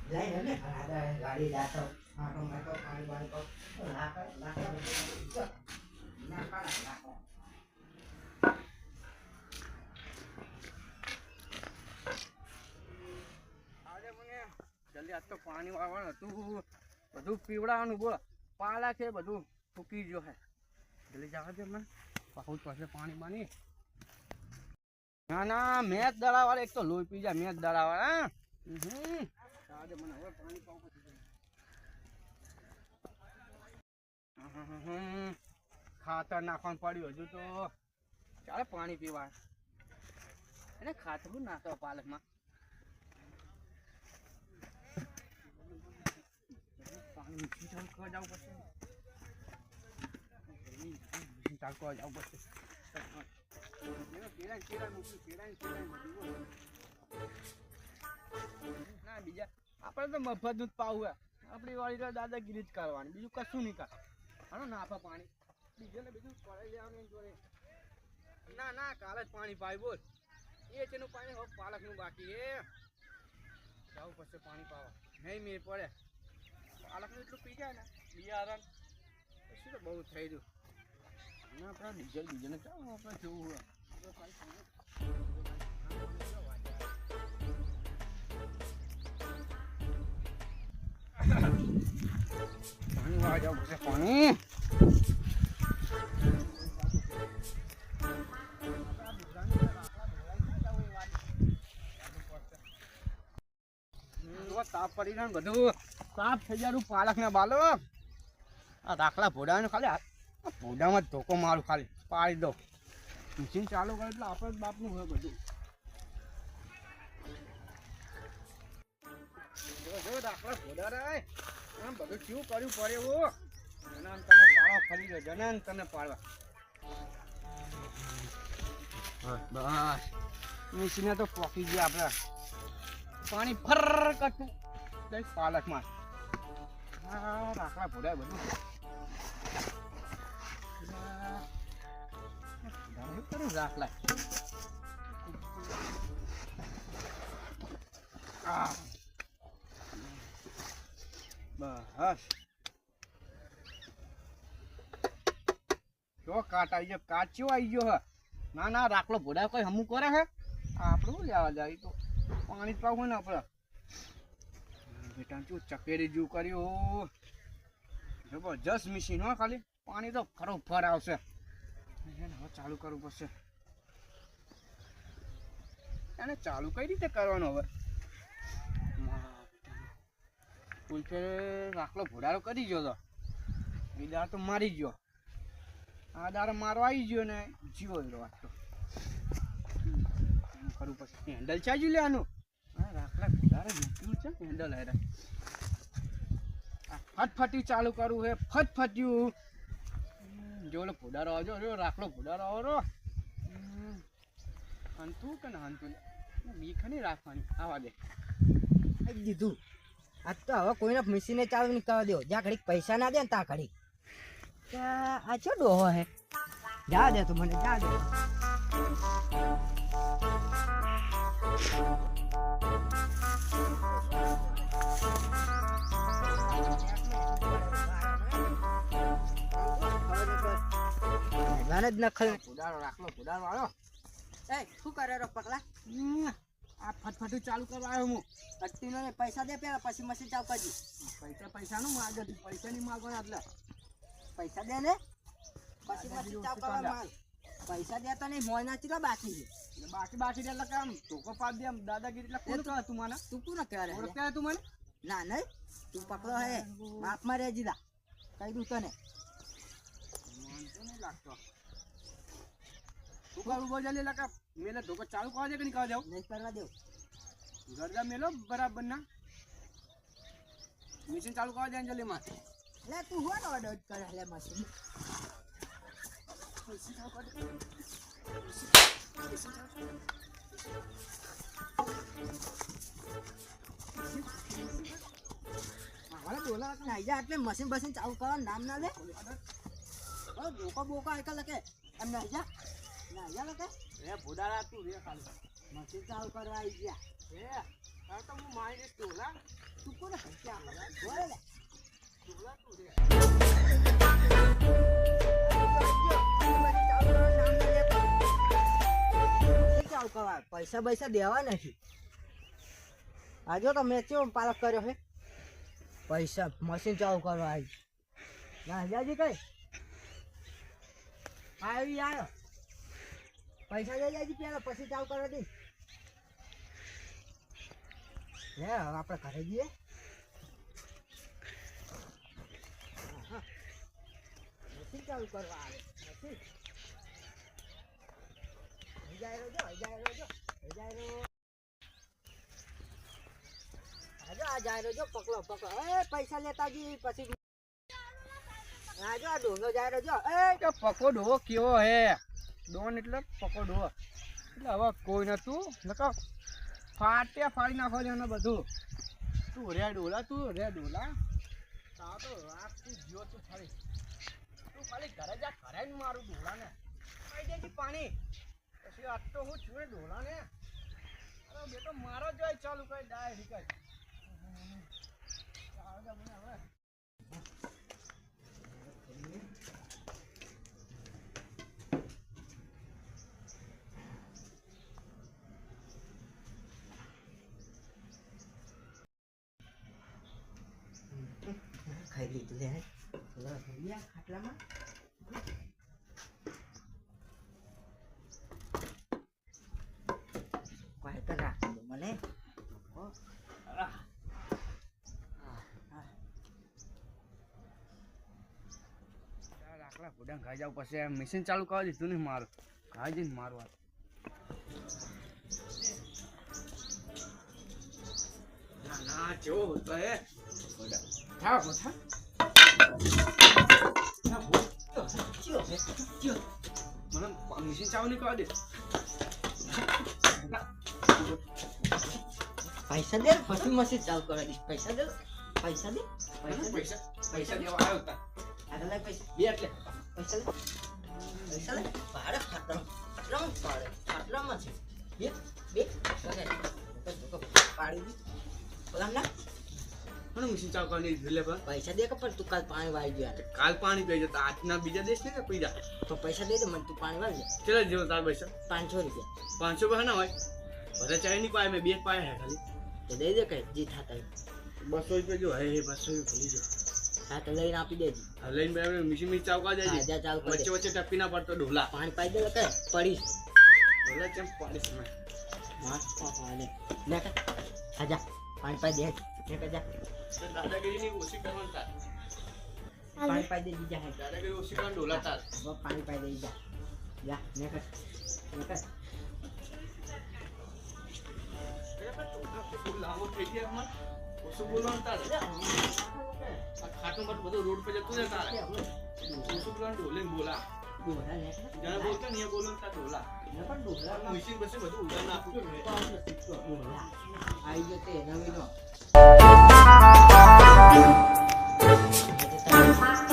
લઈને ને ગાડી જાતો આટો માટો પાણી પાણી તો લાખ લાખ આજે મને જલ્દી આજ તો પાણી વાળવાનું હતું બધું પીવડાવવાનું બોલો પાલા છે બધું ફૂકી ગયો હે જલ્દી જવા દે મને બહુ પાસે પાણી બાની ના ના મેચ દળાવાળા એક તો લોહી પી જાય મેચ દળાવાળા આજે મને હવે પાણી પાવું ખાતર નાખવાનું પડ્યું હજુ તો ચાલે પાણી પીવા એને ખાતર શું નાખો પાલકમાં પાણી મીઠી ચાલુ કરવા જવું પડશે ચાલુ કરવા જવું પડશે ના બીજા આપણે તો મફત દૂધ પાવું આપણી વાળી તો દાદાગીરી જ કરવાની બીજું કશું નહીં કર હાલો ના આપા પાણી બીજું ને બીજું પડાઈ લેવાનું જોડે ના ના કાલે જ પાણી પાય બોલ એ તેનું પાણી હવે પાલકનું બાકી એ જવું પડશે પાણી પાવા નહીં મેં પડે પાલકનું એટલું પી જાય ને બિયારણ પછી તો બહુ થઈ રહ્યું ના આપણે ડીઝલ ચાલો આપણે જોવું પાણી વાળા જવું પડશે પાણી તાપ પડી જાય ને બધું સાફ થઈ જાય પાલક ને બાલો આ દાખલા ભોડાને ખાલી ભોડામાં જ ધોકો મારું ખાલી પાડી દો મશીન ચાલુ કરે એટલે આપણે જ બાપનું હોય બધું જો દાખલા ભોડા રે આમ બધું શું કર્યું પડે એવું જનાન તને પાડવા ફરી ગયો જનાન તને પાડવા બસ મશીને તો પોકી ગયા આપણે પાણી ફર કરતું દઈ પાલકમાં હા દાખલા ભોડાય બધું કરું દાખલા બસ જો કાટ આવી ગયો કાચો આવી ગયો હે ના ના રાખલો ભોડા કોઈ હમું કરે હે આપણું લેવા જાય તો પાણી જ પાવું ને આપણે બેટા શું ચકેરી જેવું કર્યું જબરજસ્ત મશીન હો ખાલી પાણી તો ખરોખર આવશે હવે ચાલુ કરવું પડશે એને ચાલુ કઈ રીતે કરવાનું હવે પુલફે રાખલો ભોડારો કરી ગયો તો એ દાર તો મારી ગયો આ દાર મારવા આવી ગયો ને જીવો વાત તો કરવું પડશે હેન્ડલ ચાજુ લેવાનું હા રાખલા ભોડારે મૂક્યું છે હેન્ડલ હેરા ફટફટી ચાલુ કરવું હે ફટફટ્યું જો ભોડારો આવજો જો રાખલો ભોડારો આવો હંતું કે ને હંતું બીક નહીં રાખવાની આવા દે દીધું આજ તો હવે કોઈને મશીને ચાલુ નહીં કરવા દો જ્યાં ઘડીક પૈસા ના દે ને ત્યાં ઘડીક આ છો ડોહો હે જા દે તું મને જા દે જ નખલ ભોડારો રાખલો ભોડારો આવ્યો શું કરે રો પગલા આ ફટફટું ચાલુ કરવા આવ્યો હું અટ્ટીનો પૈસા દે પેલા પછી મશીન ચાલુ કરજી પૈસાનું માગ હતું પૈસા નહીં માગવાના એટલે પૈસા દે ને પછી મશીન ચાલુ કરવા માલ પૈસા દેતા નહીં મોય ના ચીલા બાકી છે બાકી દે એટલે કામ ટોકો પાડ દે દાદાગીરી એટલે કોણ કહે તું મને તું કોણ કહે ઓળખ્યા તું મને ના નહીં તું પકડો હે માપમાં રહે જીલા કહી દઉં તને નહીં લાગતો તું કાળું બહુ જલ્દી લકા મેલે ધોકો ચાલુ કરવા દે કે નહીં કરવા દેવું નહીં કરવા દેવું ગરદા મેલો બરાબર ના મશીન ચાલુ કરવા દે જલ્દી માં લે તું હો ને ઓર્ડર કરે લે મશીન બોલા નાઈ જા એટલે મશીન બસીન ચાલુ કરવા નામ ના લે ધોકો બોકો આયકા લકે એમ નાઈ જા લકે એ ભોડારા તું રે ખાલી મશીન ચાલુ કરવા આવી ગયા એ તો હું માઈને ટોલા તું કોને પૈસા આપે? બોલે લે. પૈસા પૈસા દેવા નથી. આજો તો મેં કેવો પાલક કર્યો છે. પૈસા મશીન ચાલુ કરવા આવી ના હજાજી કઈ આવી આવ્યો. પૈસા લઈ જાય પેલા પછી ચાલુ કરવા દે. હે હવે આપણે ઘરે જઈએ. મશીન ચાલુ કરવા આવે. મશીન હજારો જો હજારો જો હજારો આજો આ જાયરો જો પકડો પકડો. એ પૈસા લેતા જી પછી આજો આ ડોંગો જાયરો જો. એ કે પકો ડોહો કેવો હે ડોન એટલે પકો ડોહો એટલે હવે કોઈ નતું નકા ફાટ્યા ફાડી નાખો છે એને બધું. તું રે ડોલા તાવ તો રાખતી ગયો તું ખાલી ઘરે જા ઘરે જ મારું ડોલા ને કઈ દેજી પાણી પછી આટલો હું છું ડોલા ને. અરે બેટો મારો જાય ચાલુ કઈ ડાયરી કઈ ખાઈ લીધું લે ખાટલામાં. કોઈ તો રાખી દો મને. રાખલા ફૂડા ખાઈ જાવ પછી મશીન ચાલુ કરવા દીધું ને મારું ખાઈ જઈને મારું આ ના કેવો હતો હે થાવ કોઠા મને મશીન ચાલુ નહીં કરવા દે. પૈસા દે પછી મશીન ચાલુ કરવા દઈશ. પૈસા દે પૈસા દે પૈસા દેવા આવ્યો હતા આગળ લાય પૈસા. બે એટલે પૈસા લે પૈસા લે. ભાડે ખાટલામાં પાડે ખાટલામાં છે. બે બે પાડી દી બોલામ ના મને મશીન ચાલુ કરવા નહીં દીધું લે પણ પૈસા દે કે પણ તું કાલ પાણી વાળી ગયા. કાલ પાણી પી જતા આજના બીજા દેશ ને પી જા તો પૈસા દે દે મને તું પાણી વાળી જા. ચલા જેવો તાર પૈસા 500 રૂપિયા 500 રૂપિયા ના હોય બધા ચાય નહીં પાય મેં બે પાયા હે ખાલી તો દઈ દે કઈ જી થાતા 200 રૂપિયા જો હે 200 રૂપિયા ભૂલી જો હા તો લઈને આપી દેજે. લઈને બે મશીન ચાલુ કરી દેજે. હા જા ચાલુ કરી વચ્ચે વચ્ચે ટપી ના પડતો ઢોલા પાણી પાઈ દે કે પડીશ ઢોલા કેમ પાડીશ મેં માર પાલે લે કે આજા પાણી પાઈ દે લે કે જા દાદાગીરી ની ઓછી કરવાનું તાર પાણી પાઈ દે બીજા હે દાદાગીરી ઓછી કરવાનું ઢોલા તાર वो पानी पाई दे जा जा नेकर લાવો થઈ ગયા અમાર ઓછું બોલવાનું તાર આ ખાટું પર બધું રોડ પર જતું ને તાર ઓછું બોલવાનું ઢોલે બોલા डोरा ले જ્યાં બોલતો ને એ બોલવાનું તાર ઢોલા नपर डोरा મશીન પછી બધું ઉડાન નાખું डोरा आई जते नवीनो